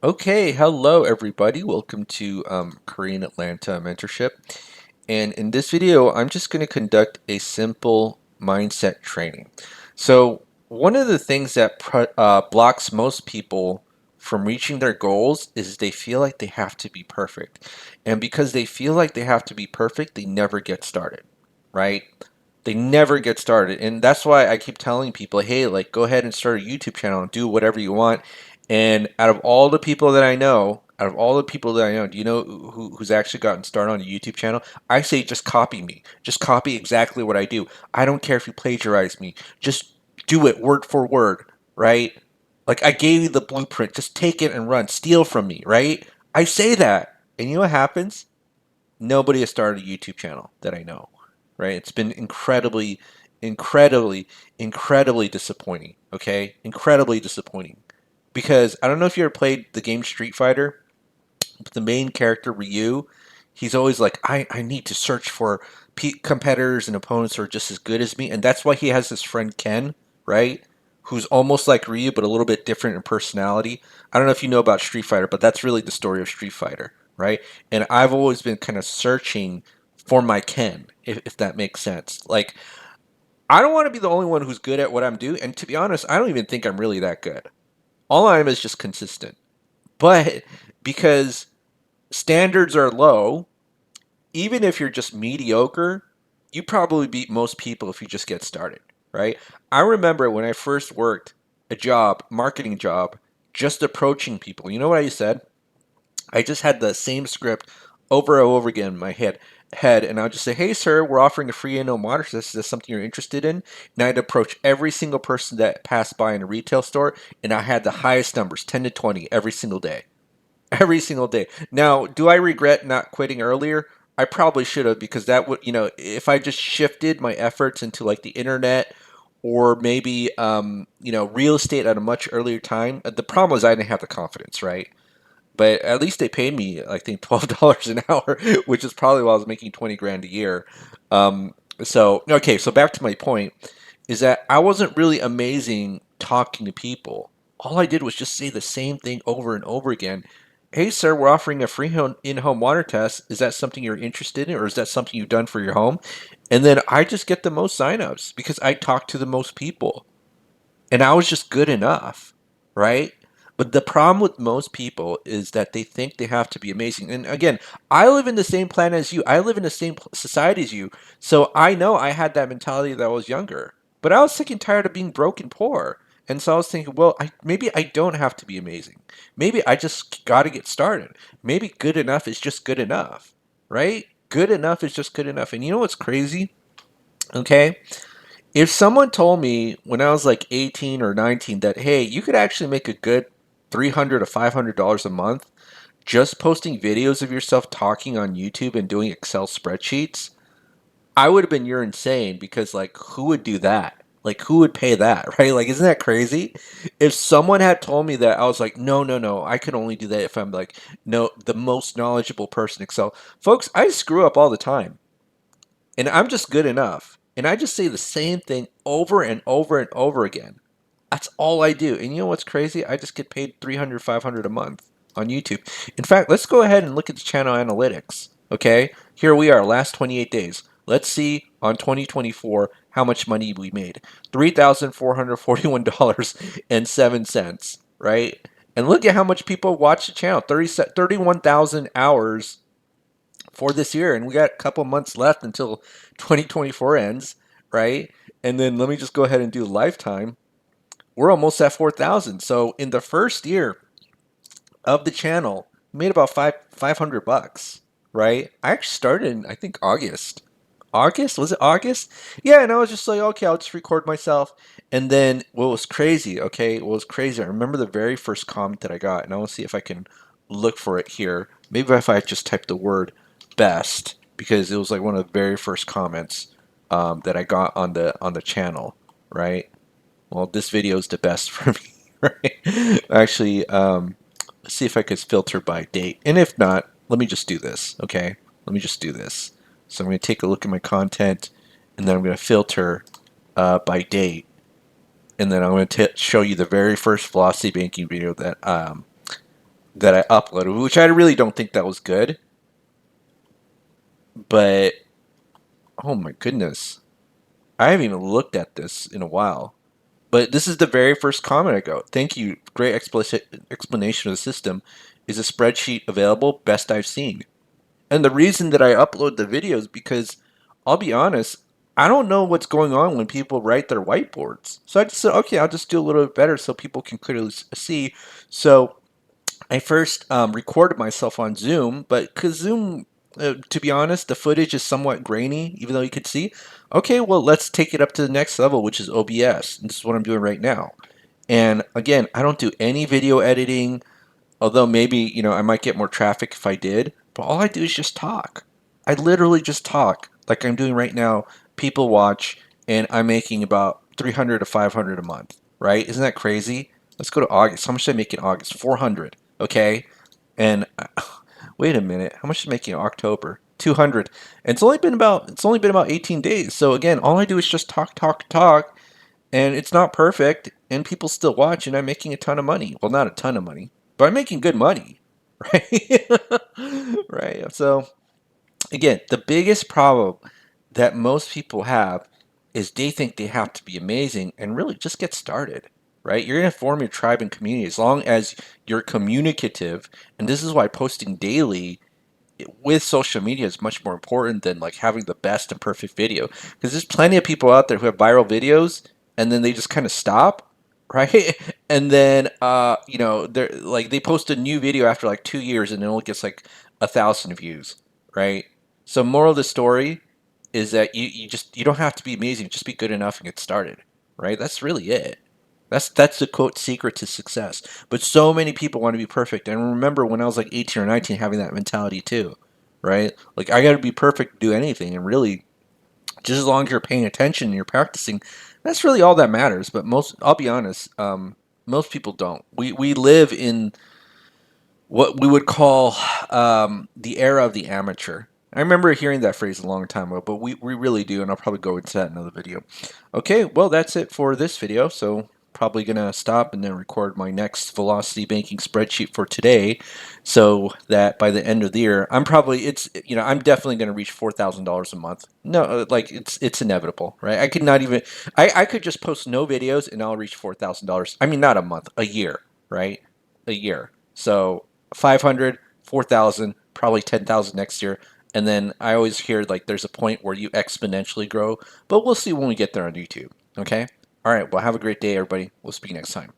Okay, hello everybody. Welcome to Korean Atlanta Mentorship. And in this video, I'm just going to conduct a simple mindset training. So, one of the things that blocks most people from reaching their goals is they feel like they have to be perfect. And because they feel like they have to be perfect, they never get started, right? They never get started. And that's why I keep telling people, hey, like, go ahead and start a YouTube channel and do whatever you want. And out of all the people that I know, do you know who's actually gotten started on a YouTube channel? I say just copy me. Just copy exactly what I do. I don't care if you plagiarize me. Just do it word for word, right? Like I gave you the blueprint. Just take it and run. Steal from me, right? I say that. And you know what happens? Nobody has started a YouTube channel that I know, right? It's been incredibly disappointing, okay? Incredibly disappointing. Because I don't know if you ever played the game Street Fighter, but the main character, Ryu, he's always like, I need to search for competitors and opponents who are just as good as me. And that's why he has his friend Ken, right? Who's almost like Ryu, but a little bit different in personality. I don't know if you know about Street Fighter, but that's really the story of Street Fighter, right? And I've always been kind of searching for my Ken, if that makes sense. Like, I don't want to be the only one who's good at what I'm doing. And to be honest, I don't even think I'm really that good. All I am is just consistent. But because standards are low, even if you're just mediocre, you probably beat most people if you just get started, right? I remember when I first worked a job, marketing job, just approaching people. You know what I said? I just had the same script over and over again in my head, and I would just say, "Hey, sir, we're offering a free annual monitor test. Is this something you're interested in?" And I'd approach every single person that passed by in a retail store, and I had the highest numbers, 10 to 20, every single day. Every single day. Now, do I regret not quitting earlier? I probably should have because that would, if I just shifted my efforts into like the internet or maybe, real estate at a much earlier time. The problem was I didn't have the confidence, right? But at least they paid me, I think, $12 an hour, which is probably why I was making 20 grand a year. So okay, so back to my point is that I wasn't really amazing talking to people. All I did was just say the same thing over and over again. Hey, sir, we're offering a free in-home water test. Is that something you're interested in, or is that something you've done for your home? And then I just get the most signups because I talk to the most people and I was just good enough, right? But the problem with most people is that they think they have to be amazing. And again, I live in the same planet as you. I live in the same society as you. So I know I had that mentality that I was younger. But I was sick and tired of being broke and poor. And so I was thinking, well, maybe I don't have to be amazing. Maybe I just got to get started. Maybe good enough is just good enough, right? Good enough is just good enough. And you know what's crazy? Okay, if someone told me when I was like 18 or 19 that, hey, you could actually make a good $300 to $500 a month just posting videos of yourself talking on YouTube and doing Excel spreadsheets, I would have been, you're insane because, like, who would do that? Like, who would pay that, right? Like, isn't that crazy? If someone had told me that, I was like, no, no, no, I could only do that if I'm like, no, the most knowledgeable person in Excel. Folks, I screw up all the time and I'm just good enough. And I just say the same thing over and over and over again. That's all I do. And you know what's crazy? I just get paid 300, 500 a month on YouTube. In fact, let's go ahead and look at the channel analytics. Okay? Here we are, last 28 days. Let's see on 2024 how much money we made. $3,441.07, right? And look at how much people watch the channel. 31,000 hours for this year, and we got a couple months left until 2024 ends, right? And then let me just go ahead and do lifetime. We're almost at 4,000. So in the first year of the channel, we made about 500 bucks, right? I actually started in, I think, August. August? Was it August? Yeah, and I was just like, okay, I'll just record myself. And then what was crazy, okay, what was crazy, I remember the very first comment that I got, and I want to see if I can look for it here. Maybe if I just type the word best, because it was like one of the very first comments that I got on the channel, right? Well, this video is the best for me, right? Actually, let's see if I could filter by date. And if not, let me just do this, okay? Let me just do this. So I'm going to take a look at my content, and then I'm going to filter by date. And then I'm going to show you the very first velocity banking video that that I uploaded, which I really don't think that was good. But oh my goodness, I haven't even looked at this in a while. But this is the very first comment I got. Thank you. Great explanation of the system. Is a spreadsheet available? Best I've seen. And the reason that I upload the videos because I'll be honest, I don't know what's going on when people write their whiteboards. So I just said, okay, I'll just do a little bit better so people can clearly see. So I first recorded myself on Zoom, but because Zoom, to be honest, the footage is somewhat grainy, even though you could see. Okay, well, let's take it up to the next level, which is OBS. This is what I'm doing right now. And again, I don't do any video editing. Although maybe, I might get more traffic if I did, but all I do is just talk. I literally just talk like I'm doing right now. People watch and I'm making about 300 to 500 a month, right? Isn't that crazy? Let's go to August. How much did I make in August? 400, okay? And wait a minute, how much did I make in October? 200. And it's only been about 18 days. So again, all I do is just talk, talk, talk, and it's not perfect, and people still watch, and I'm making a ton of money. Well, not a ton of money, but I'm making good money, right? Right. So again, the biggest problem that most people have is they think they have to be amazing, and really just get started. Right? You're going to form your tribe and community as long as you're communicative, and this is why posting daily with social media is much more important than like having the best and perfect video, because there's plenty of people out there who have viral videos and then they just kind of stop, right? And then they're like they post a new video after like 2 years and it only gets like 1,000 views, right? So moral of the story is that you don't have to be amazing, just be good enough and get started, right? That's really it. That's the quote secret to success. But so many people want to be perfect. And I remember when I was like 18 or 19 having that mentality too, right? Like I got to be perfect to do anything. And really, just as long as you're paying attention and you're practicing, that's really all that matters. But I'll be honest, most people don't. We live in what we would call the era of the amateur. I remember hearing that phrase a long time ago, but we really do, and I'll probably go into that in another video. Okay, well, that's it for this video, so probably going to stop and then record my next velocity banking spreadsheet for today so that by the end of the year, I'm definitely going to reach $4,000 a month. No, like it's inevitable, right? I could not even, I could just post no videos and I'll reach $4,000. I mean, not a month, a year, right? A year. So 500, 4,000, probably 10,000 next year. And then I always hear like there's a point where you exponentially grow, but we'll see when we get there on YouTube. Okay? All right. Well, have a great day, everybody. We'll speak next time.